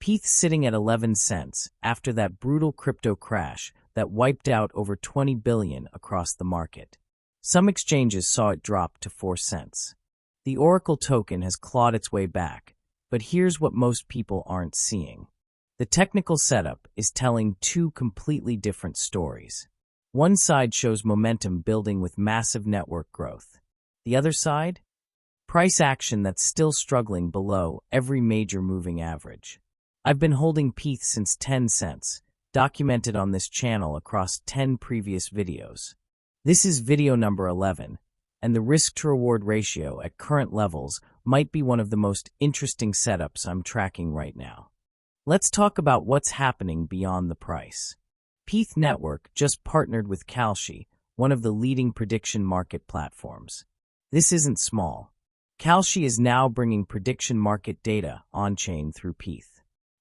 PYTH sitting at 11 cents after that brutal crypto crash that wiped out over 20 billion across the market. Some exchanges saw it drop to 4 cents. The Oracle token has clawed its way back, but here's what most people aren't seeing. The technical setup is telling two completely different stories. One side shows momentum building with massive network growth. The other side? Price action that's still struggling below every major moving average. I've been holding PYTH since 10 cents, documented on this channel across 10 previous videos. This is video number 11, and the risk-to-reward ratio at current levels might be one of the most interesting setups I'm tracking right now. Let's talk about what's happening beyond the price. PYTH Network just partnered with Kalshi, one of the leading prediction market platforms. This isn't small. Kalshi is now bringing prediction market data on-chain through PYTH.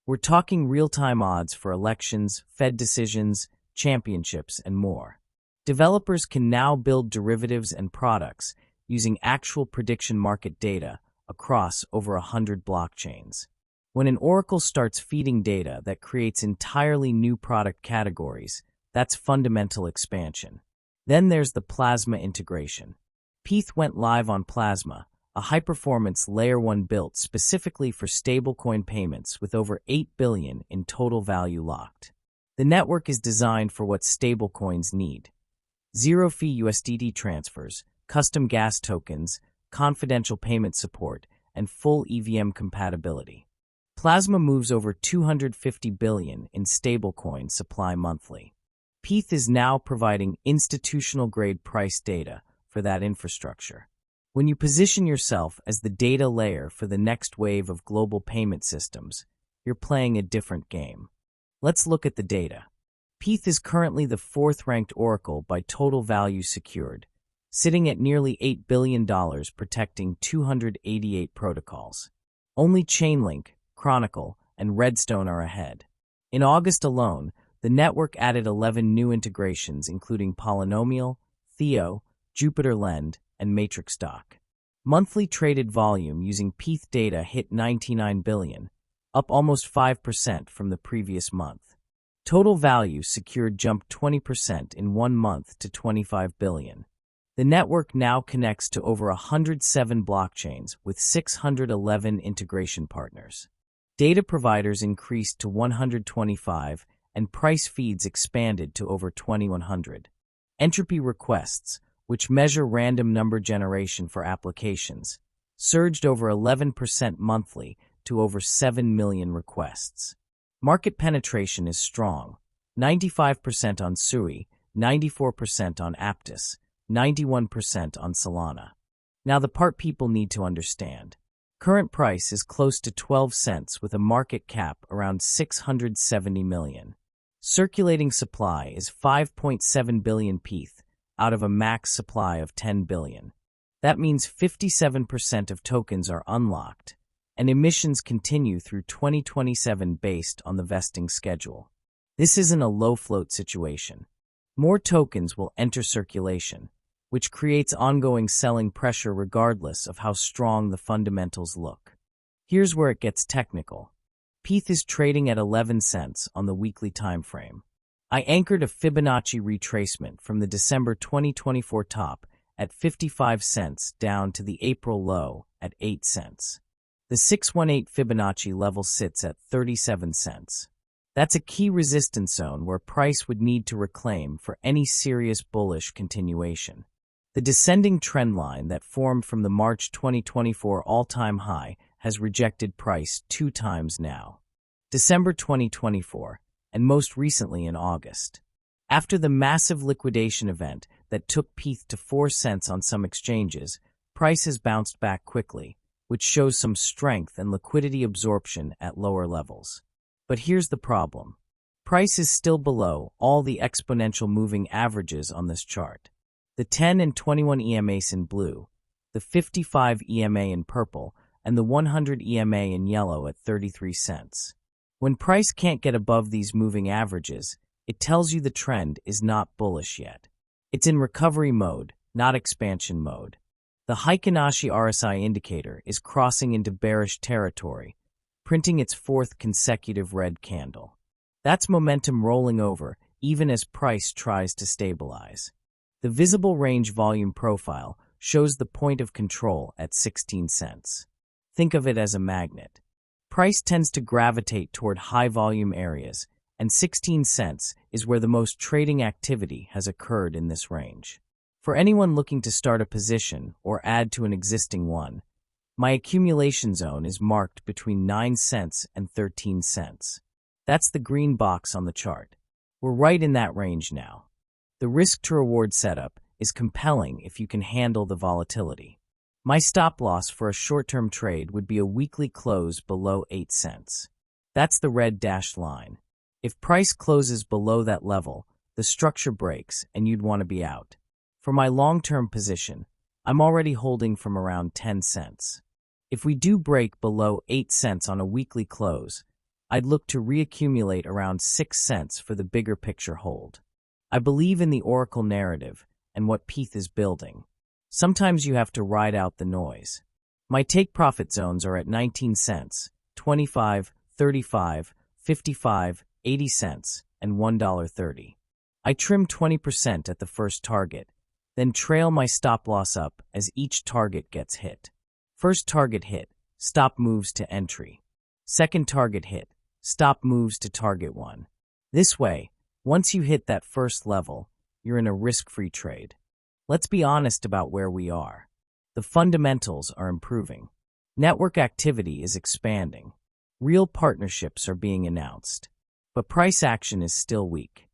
We're talking real-time odds for elections, Fed decisions, championships, and more. Developers can now build derivatives and products using actual prediction market data across over 100 blockchains. When an oracle starts feeding data that creates entirely new product categories, that's fundamental expansion. Then there's the Plasma integration. PYTH went live on Plasma, a high-performance Layer 1 built specifically for stablecoin payments with over 8 billion in total value locked. The network is designed for what stablecoins need: zero-fee USDT transfers, custom gas tokens, confidential payment support, and full EVM compatibility. Plasma moves over 250 billion in stablecoin supply monthly. PYTH is now providing institutional-grade price data for that infrastructure. When you position yourself as the data layer for the next wave of global payment systems, you're playing a different game. Let's look at the data. PYTH is currently the fourth-ranked oracle by total value secured, sitting at nearly $8 billion protecting 288 protocols. Only Chainlink, Chronicle, and Redstone are ahead. In August alone, the network added 11 new integrations including Polynomial, Theo, Jupiter Lend, and Matrix Doc. Monthly traded volume using PYTH data hit 99 billion, up almost 5% from the previous month. Total value secured jumped 20% in 1 month to 25 billion. The network now connects to over 107 blockchains with 611 integration partners. Data providers increased to 125, and price feeds expanded to over 2,100. Entropy requests, which measure random number generation for applications, surged over 11% monthly to over 7 million requests. Market penetration is strong: 95% on Sui, 94% on Aptos, 91% on Solana. Now the part people need to understand. Current price is close to 12 cents with a market cap around 670 million. Circulating supply is 5.7 billion PYTH out of a max supply of 10 billion. That means 57% of tokens are unlocked, and emissions continue through 2027 based on the vesting schedule. This isn't a low-float situation. More tokens will enter circulation, which creates ongoing selling pressure regardless of how strong the fundamentals look. Here's where it gets technical. PYTH is trading at 11 cents on the weekly time frame. I anchored a Fibonacci retracement from the December 2024 top at 55 cents down to the April low at 8 cents. The 618 Fibonacci level sits at 37 cents. That's a key resistance zone where price would need to reclaim for any serious bullish continuation. The descending trend line that formed from the March 2024 all-time high has rejected price 2 times now. December 2024, and most recently in August. After the massive liquidation event that took PYTH to 4 cents on some exchanges, price has bounced back quickly, which shows some strength and liquidity absorption at lower levels. But here's the problem. Price is still below all the exponential moving averages on this chart. The 10 and 21 EMAs in blue, the 55 EMA in purple, and the 100 EMA in yellow at 33 cents. When price can't get above these moving averages, it tells you the trend is not bullish yet. It's in recovery mode, not expansion mode. The Fibonacci RSI indicator is crossing into bearish territory, printing its fourth consecutive red candle. That's momentum rolling over, even as price tries to stabilize. The visible range volume profile shows the point of control at 16 cents. Think of it as a magnet. Price tends to gravitate toward high-volume areas, and 16 cents is where the most trading activity has occurred in this range. For anyone looking to start a position or add to an existing one, my accumulation zone is marked between 9 cents and 13 cents. That's the green box on the chart. We're right in that range now. The risk-to-reward setup is compelling if you can handle the volatility. My stop loss for a short-term trade would be a weekly close below 8 cents. That's the red dashed line. If price closes below that level, the structure breaks and you'd want to be out. For my long-term position, I'm already holding from around 10 cents. If we do break below 8 cents on a weekly close, I'd look to reaccumulate around 6 cents for the bigger picture hold. I believe in the Oracle narrative and what PYTH is building. Sometimes you have to ride out the noise. My take-profit zones are at 19 cents, 25, 35, 55, 80 cents, and $1.30. I trim 20% at the first target, then trail my stop-loss up as each target gets hit. First target hit, stop moves to entry. Second target hit, stop moves to target 1. This way, once you hit that first level, you're in a risk-free trade. Let's be honest about where we are. The fundamentals are improving. Network activity is expanding. Real partnerships are being announced. But price action is still weak.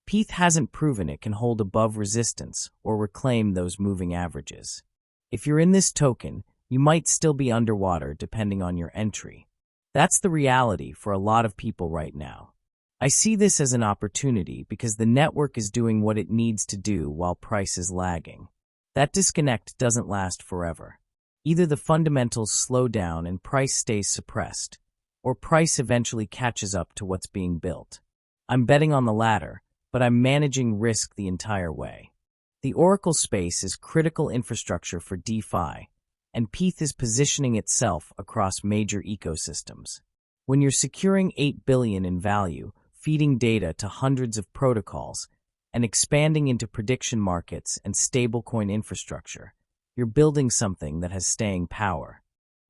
PYTH hasn't proven it can hold above resistance or reclaim those moving averages. If you're in this token, you might still be underwater depending on your entry. That's the reality for a lot of people right now. I see this as an opportunity because the network is doing what it needs to do while price is lagging. That disconnect doesn't last forever. Either the fundamentals slow down and price stays suppressed, or price eventually catches up to what's being built. I'm betting on the latter, but I'm managing risk the entire way. The Oracle space is critical infrastructure for DeFi, and PYTH is positioning itself across major ecosystems. When you're securing $8 billion in value, feeding data to hundreds of protocols, and expanding into prediction markets and stablecoin infrastructure, you're building something that has staying power.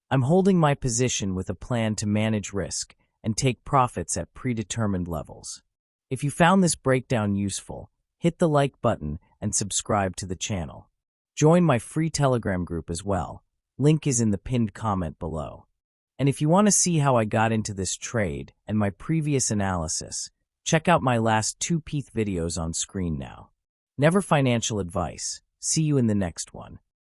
I'm holding my position with a plan to manage risk and take profits at predetermined levels. If you found this breakdown useful, hit the like button and subscribe to the channel. Join my free Telegram group as well. Link is in the pinned comment below. And if you want to see how I got into this trade and my previous analysis, check out my last 2 PYTH videos on screen now. Never financial advice. See you in the next one.